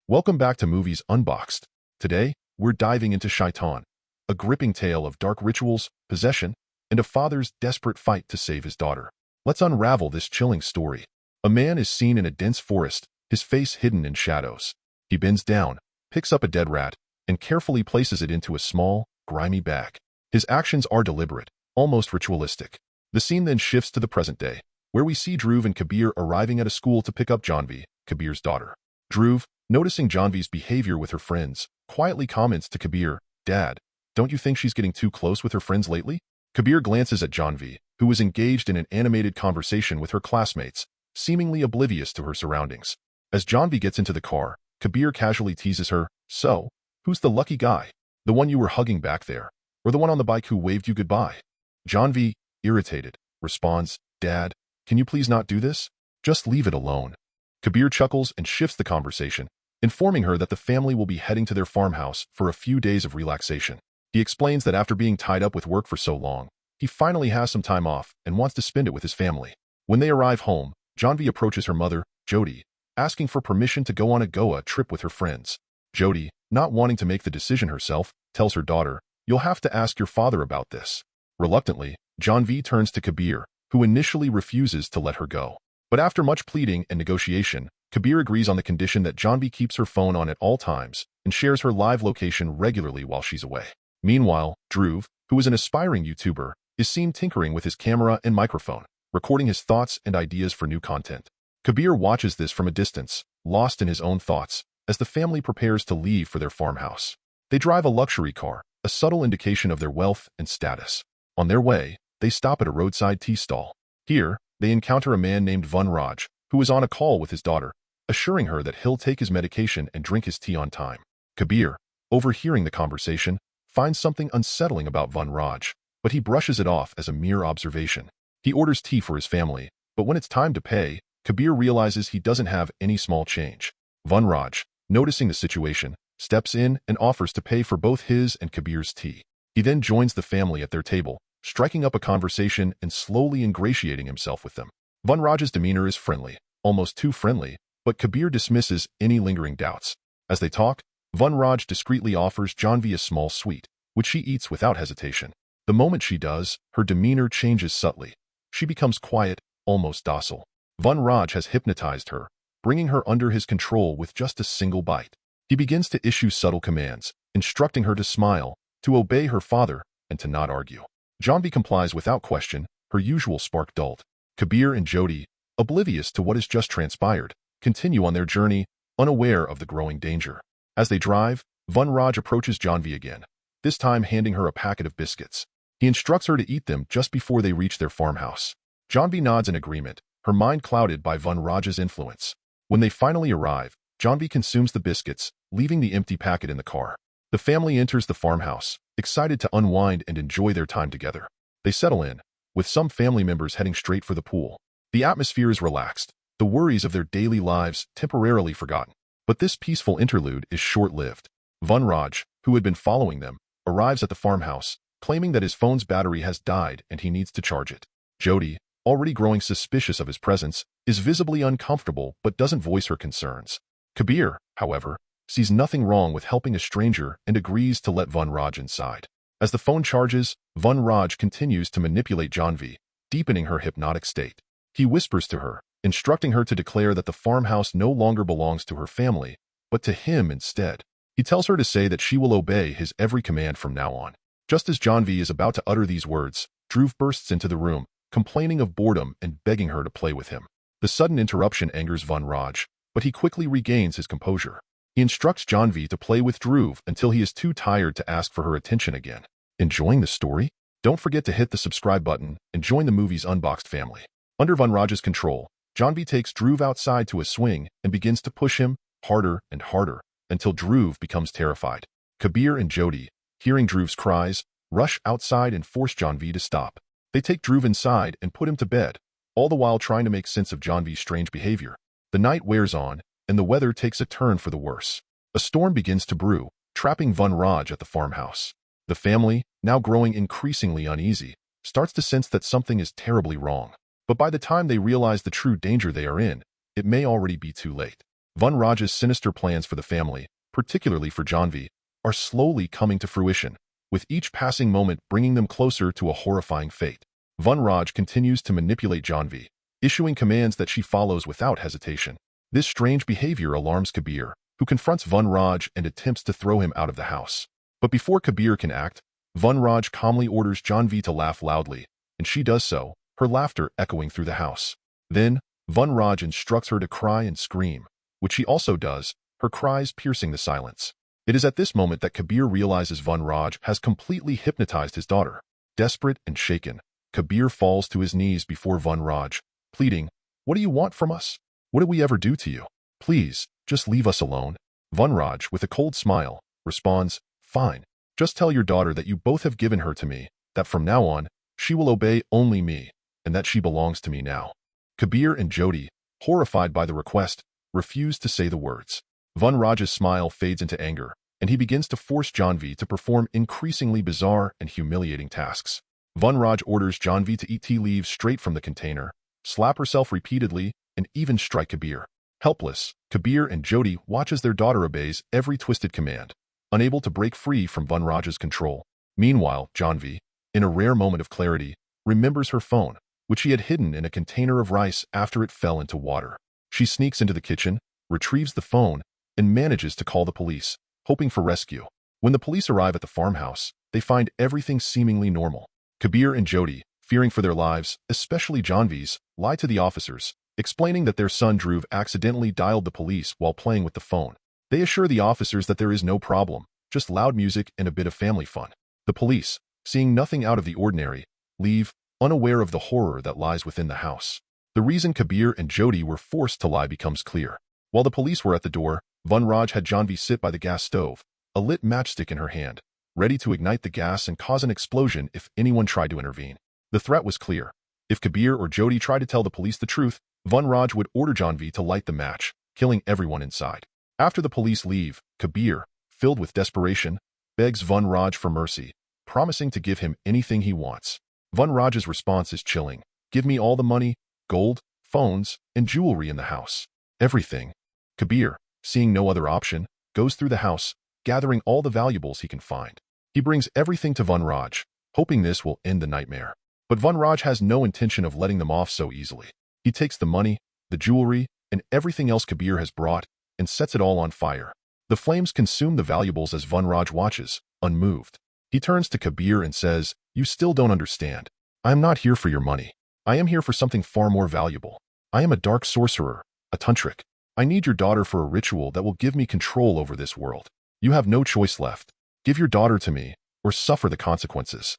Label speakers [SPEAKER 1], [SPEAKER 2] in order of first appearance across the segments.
[SPEAKER 1] Welcome back to Movies Unboxed. Today, we're diving into Shaitaan, a gripping tale of dark rituals, possession, and a father's desperate fight to save his daughter. Let's unravel this chilling story. A man is seen in a dense forest, his face hidden in shadows. He bends down, picks up a dead rat, and carefully places it into a small, grimy bag. His actions are deliberate, almost ritualistic. The scene then shifts to the present day, where we see Dhruv and Kabir arriving at a school to pick up Janvi, Kabir's daughter. Dhruv, noticing Janvi's behavior with her friends, quietly comments to Kabir, "Dad, don't you think she's getting too close with her friends lately?" Kabir glances at Janvi, who was engaged in an animated conversation with her classmates, seemingly oblivious to her surroundings. As Janvi gets into the car, Kabir casually teases her, "So, who's the lucky guy? The one you were hugging back there, or the one on the bike who waved you goodbye?" Janvi, irritated, responds, "Dad, can you please not do this? Just leave it alone." Kabir chuckles and shifts the conversation, informing her that the family will be heading to their farmhouse for a few days of relaxation. He explains that after being tied up with work for so long, he finally has some time off and wants to spend it with his family. When they arrive home, Janvi approaches her mother, Jyoti, asking for permission to go on a Goa trip with her friends. Jyoti, not wanting to make the decision herself, tells her daughter, "You'll have to ask your father about this." Reluctantly, Janvi turns to Kabir, who initially refuses to let her go. But after much pleading and negotiation, Kabir agrees on the condition that Janvi keeps her phone on at all times and shares her live location regularly while she's away. Meanwhile, Dhruv, who is an aspiring YouTuber, is seen tinkering with his camera and microphone, recording his thoughts and ideas for new content. Kabir watches this from a distance, lost in his own thoughts, as the family prepares to leave for their farmhouse. They drive a luxury car, a subtle indication of their wealth and status. On their way, they stop at a roadside tea stall. Here, they encounter a man named Vanraj, who is on a call with his daughter, assuring her that he'll take his medication and drink his tea on time. Kabir, overhearing the conversation, finds something unsettling about Vanraj, but he brushes it off as a mere observation. He orders tea for his family, but when it's time to pay, Kabir realizes he doesn't have any small change. Vanraj, noticing the situation, steps in and offers to pay for both his and Kabir's tea. He then joins the family at their table, striking up a conversation and slowly ingratiating himself with them. Vanraj's demeanor is friendly, almost too friendly, but Kabir dismisses any lingering doubts. As they talk, Vanraj discreetly offers Janvi a small sweet, which she eats without hesitation. The moment she does, her demeanor changes subtly. She becomes quiet, almost docile. Vanraj has hypnotized her, bringing her under his control with just a single bite. He begins to issue subtle commands, instructing her to smile, to obey her father, and to not argue. Janvi complies without question, her usual spark dulled. Kabir and Jyoti, oblivious to what has just transpired, continue on their journey, unaware of the growing danger. As they drive, Vanraj approaches Janvi again, this time handing her a packet of biscuits. He instructs her to eat them just before they reach their farmhouse. Janvi nods in agreement, her mind clouded by Vanraj's influence. When they finally arrive, Janvi consumes the biscuits, leaving the empty packet in the car. The family enters the farmhouse, excited to unwind and enjoy their time together. They settle in, with some family members heading straight for the pool. The atmosphere is relaxed, the worries of their daily lives temporarily forgotten. But this peaceful interlude is short-lived. Vanraj, who had been following them, arrives at the farmhouse, claiming that his phone's battery has died and he needs to charge it. Jyoti, already growing suspicious of his presence, is visibly uncomfortable but doesn't voice her concerns. Kabir, however, sees nothing wrong with helping a stranger and agrees to let Vanraj inside. As the phone charges, Vanraj continues to manipulate Janvi, deepening her hypnotic state. He whispers to her, instructing her to declare that the farmhouse no longer belongs to her family, but to him instead. He tells her to say that she will obey his every command from now on. Just as Janvi is about to utter these words, Dhruv bursts into the room, complaining of boredom and begging her to play with him. The sudden interruption angers Vanraj, but he quickly regains his composure. He instructs Janvi to play with Dhruv until he is too tired to ask for her attention again. Enjoying the story? Don't forget to hit the subscribe button and join the Movies Unboxed family. Under Vanraj's control, Janvi takes Dhruv outside to a swing and begins to push him harder and harder until Dhruv becomes terrified. Kabir and Jyoti, hearing Dhruv's cries, rush outside and force Janvi to stop. They take Dhruv inside and put him to bed, all the while trying to make sense of Janvi's strange behavior. The night wears on, and the weather takes a turn for the worse. A storm begins to brew, trapping Vanraj at the farmhouse. The family, now growing increasingly uneasy, starts to sense that something is terribly wrong. But by the time they realize the true danger they are in, it may already be too late. Raj's sinister plans for the family, particularly for Janvi, are slowly coming to fruition, with each passing moment bringing them closer to a horrifying fate. Raj continues to manipulate Janvi, issuing commands that she follows without hesitation. This strange behavior alarms Kabir, who confronts Raj and attempts to throw him out of the house. But before Kabir can act, Raj calmly orders Janvi to laugh loudly, and she does so, her laughter echoing through the house. Then, Raj instructs her to cry and scream, which she also does, her cries piercing the silence. It is at this moment that Kabir realizes Raj has completely hypnotized his daughter. Desperate and shaken, Kabir falls to his knees before Raj, pleading, "What do you want from us? What did we ever do to you? Please, just leave us alone." Raj, with a cold smile, responds, "Fine. Just tell your daughter that you both have given her to me, that from now on, she will obey only me, and that she belongs to me now." Kabir and Jyoti, horrified by the request, refuse to say the words. Raj's smile fades into anger, and he begins to force Janvi to perform increasingly bizarre and humiliating tasks. Raj orders Janvi to eat tea leaves straight from the container, slap herself repeatedly, and even strike Kabir. Helpless, Kabir and Jyoti watch as their daughter obeys every twisted command, unable to break free from Raj's control. Meanwhile, Janvi, in a rare moment of clarity, remembers her phone, which she had hidden in a container of rice after it fell into water. She sneaks into the kitchen, retrieves the phone, and manages to call the police, hoping for rescue. When the police arrive at the farmhouse, they find everything seemingly normal. Kabir and Jyoti, fearing for their lives, especially Janvi's, lie to the officers, explaining that their son Dhruv accidentally dialed the police while playing with the phone. They assure the officers that there is no problem, just loud music and a bit of family fun. The police, seeing nothing out of the ordinary, leave, unaware of the horror that lies within the house. The reason Kabir and Jyoti were forced to lie becomes clear. While the police were at the door, Raj had Janvi sit by the gas stove, a lit matchstick in her hand, ready to ignite the gas and cause an explosion if anyone tried to intervene. The threat was clear. If Kabir or Jyoti tried to tell the police the truth, Raj would order Janvi to light the match, killing everyone inside. After the police leave, Kabir, filled with desperation, begs Raj for mercy, promising to give him anything he wants. Raj's response is chilling. "Give me all the money, gold, phones, and jewelry in the house. Everything." Kabir, seeing no other option, goes through the house, gathering all the valuables he can find. He brings everything to Raj, hoping this will end the nightmare. But Raj has no intention of letting them off so easily. He takes the money, the jewelry, and everything else Kabir has brought, and sets it all on fire. The flames consume the valuables as Raj watches, unmoved. He turns to Kabir and says, "You still don't understand. I am not here for your money. I am here for something far more valuable. I am a dark sorcerer, a tantric. I need your daughter for a ritual that will give me control over this world. You have no choice left. Give your daughter to me, or suffer the consequences."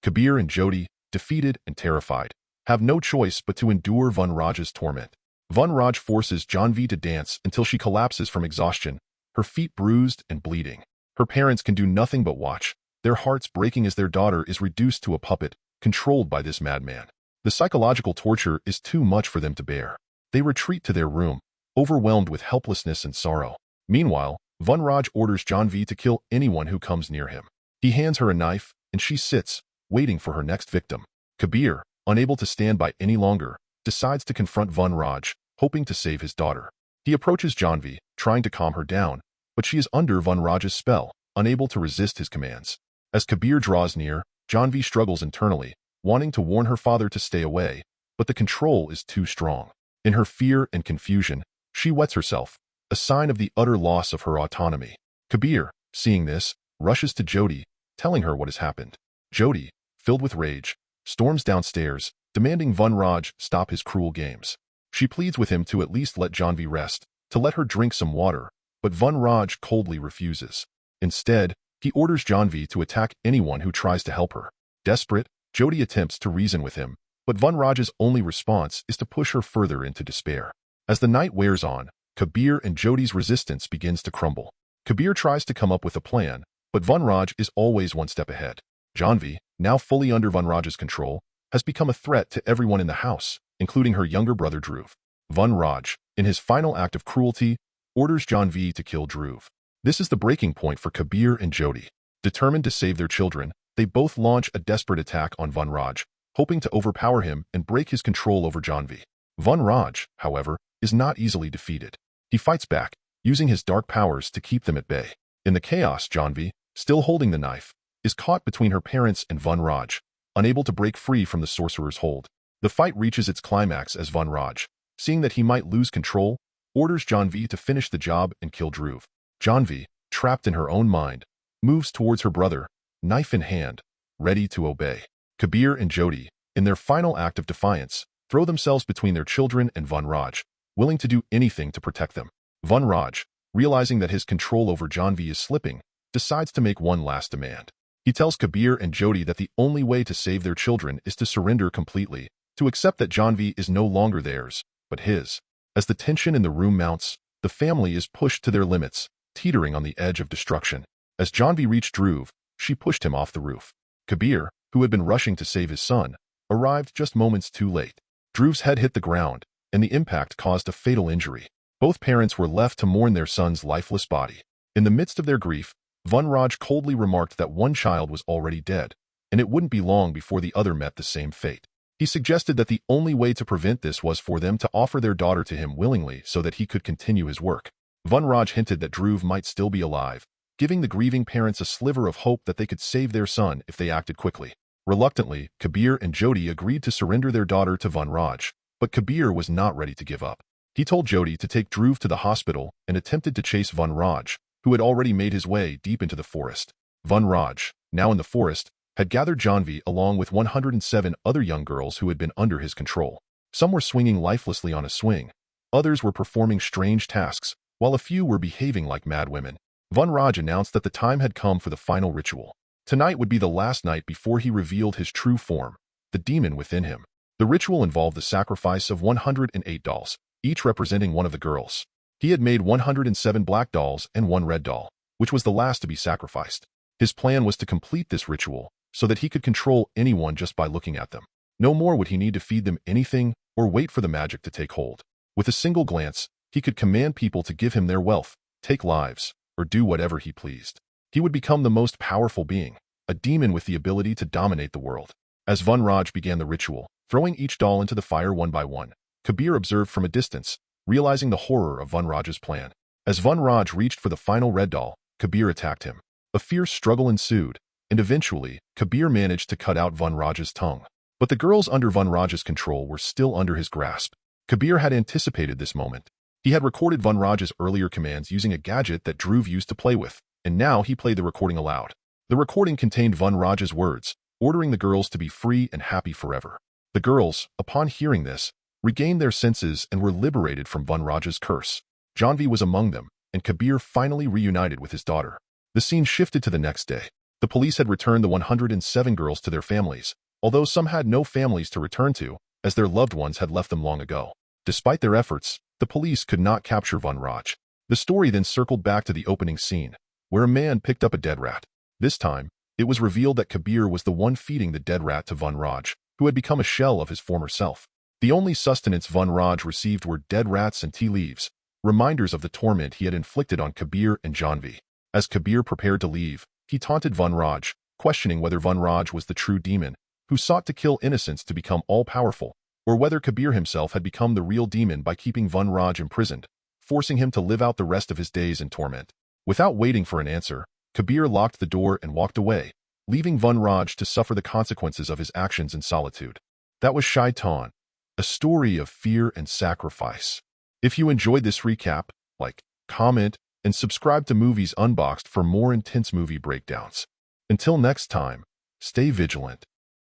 [SPEAKER 1] Kabir and Jyoti, defeated and terrified, have no choice but to endure Raj's torment. Raj forces Janvi to dance until she collapses from exhaustion, her feet bruised and bleeding. Her parents can do nothing but watch, their hearts breaking as their daughter is reduced to a puppet, controlled by this madman. The psychological torture is too much for them to bear. They retreat to their room, overwhelmed with helplessness and sorrow. Meanwhile, Raj orders Janvi to kill anyone who comes near him. He hands her a knife, and she sits, waiting for her next victim. Kabir, unable to stand by any longer, decides to confront Raj, hoping to save his daughter. He approaches Janvi, trying to calm her down, but she is under Raj's spell, unable to resist his commands. As Kabir draws near, Janvi struggles internally, wanting to warn her father to stay away, but the control is too strong. In her fear and confusion, she wets herself, a sign of the utter loss of her autonomy. Kabir, seeing this, rushes to Jyoti, telling her what has happened. Jyoti, filled with rage, storms downstairs, demanding Raj stop his cruel games. She pleads with him to at least let Janvi rest, to let her drink some water, but Raj coldly refuses. Instead, he orders Janvi to attack anyone who tries to help her. Desperate, Jyoti attempts to reason with him, but Raj's only response is to push her further into despair. As the night wears on, Kabir and Jyoti's resistance begins to crumble. Kabir tries to come up with a plan, but Raj is always one step ahead. Janvi, now fully under Raj's control, has become a threat to everyone in the house, including her younger brother Dhruv. Raj, in his final act of cruelty, orders Janvi to kill Dhruv. This is the breaking point for Kabir and Jyoti. Determined to save their children, they both launch a desperate attack on Raj, hoping to overpower him and break his control over Janvi. Raj, however, is not easily defeated. He fights back, using his dark powers to keep them at bay. In the chaos, Janvi, still holding the knife, is caught between her parents and Van Raj, unable to break free from the sorcerer's hold. The fight reaches its climax as Van Raj, seeing that he might lose control, orders Janvi to finish the job and kill Dhruv. Janvi, trapped in her own mind, moves towards her brother, knife in hand, ready to obey. Kabir and Jyoti, in their final act of defiance, throw themselves between their children and Van Raj, willing to do anything to protect them. Van Raj, realizing that his control over Janvi is slipping, decides to make one last demand. He tells Kabir and Jyoti that the only way to save their children is to surrender completely, to accept that Janvi is no longer theirs, but his. As the tension in the room mounts, the family is pushed to their limits, teetering on the edge of destruction. As Janvi reached Dhruv, she pushed him off the roof. Kabir, who had been rushing to save his son, arrived just moments too late. Dhruv's head hit the ground, and the impact caused a fatal injury. Both parents were left to mourn their son's lifeless body. In the midst of their grief, Van Raj coldly remarked that one child was already dead, and it wouldn't be long before the other met the same fate. He suggested that the only way to prevent this was for them to offer their daughter to him willingly so that he could continue his work. Van Raj hinted that Dhruv might still be alive, giving the grieving parents a sliver of hope that they could save their son if they acted quickly. Reluctantly, Kabir and Jyoti agreed to surrender their daughter to Van Raj, but Kabir was not ready to give up. He told Jyoti to take Dhruv to the hospital and attempted to chase Van Raj, who had already made his way deep into the forest. Van Raj, now in the forest, had gathered Janvi along with 107 other young girls who had been under his control. Some were swinging lifelessly on a swing, others were performing strange tasks, while a few were behaving like mad women. Van Raj announced that the time had come for the final ritual. Tonight would be the last night before he revealed his true form, the demon within him. The ritual involved the sacrifice of 108 dolls, each representing one of the girls. He had made 107 black dolls and one red doll, which was the last to be sacrificed. His plan was to complete this ritual so that he could control anyone just by looking at them. No more would he need to feed them anything or wait for the magic to take hold. With a single glance, he could command people to give him their wealth, take lives, or do whatever he pleased. He would become the most powerful being, a demon with the ability to dominate the world. As Van Raj began the ritual, throwing each doll into the fire one by one, Kabir observed from a distance, realizing the horror of Van Raj's plan. As Van Raj reached for the final red doll, Kabir attacked him. A fierce struggle ensued, and eventually, Kabir managed to cut out Van Raj's tongue. But the girls under Van Raj's control were still under his grasp. Kabir had anticipated this moment. He had recorded Van Raj's earlier commands using a gadget that Dhruv used to play with, and now he played the recording aloud. The recording contained Van Raj's words, ordering the girls to be free and happy forever. The girls, upon hearing this, regained their senses and were liberated from Van Raj's curse. Janvi was among them, and Kabir finally reunited with his daughter. The scene shifted to the next day. The police had returned the 107 girls to their families, although some had no families to return to, as their loved ones had left them long ago. Despite their efforts, the police could not capture Van Raj. The story then circled back to the opening scene, where a man picked up a dead rat. This time, it was revealed that Kabir was the one feeding the dead rat to Van Raj, who had become a shell of his former self. The only sustenance Van Raj received were dead rats and tea leaves, reminders of the torment he had inflicted on Kabir and Janvi. As Kabir prepared to leave, he taunted Van Raj, questioning whether Van Raj was the true demon, who sought to kill innocents to become all-powerful, or whether Kabir himself had become the real demon by keeping Van Raj imprisoned, forcing him to live out the rest of his days in torment. Without waiting for an answer, Kabir locked the door and walked away, leaving Van Raj to suffer the consequences of his actions in solitude. That was Shaitaan, a story of fear and sacrifice. If you enjoyed this recap, like, comment, and subscribe to Movies Unboxed for more intense movie breakdowns. Until next time, stay vigilant.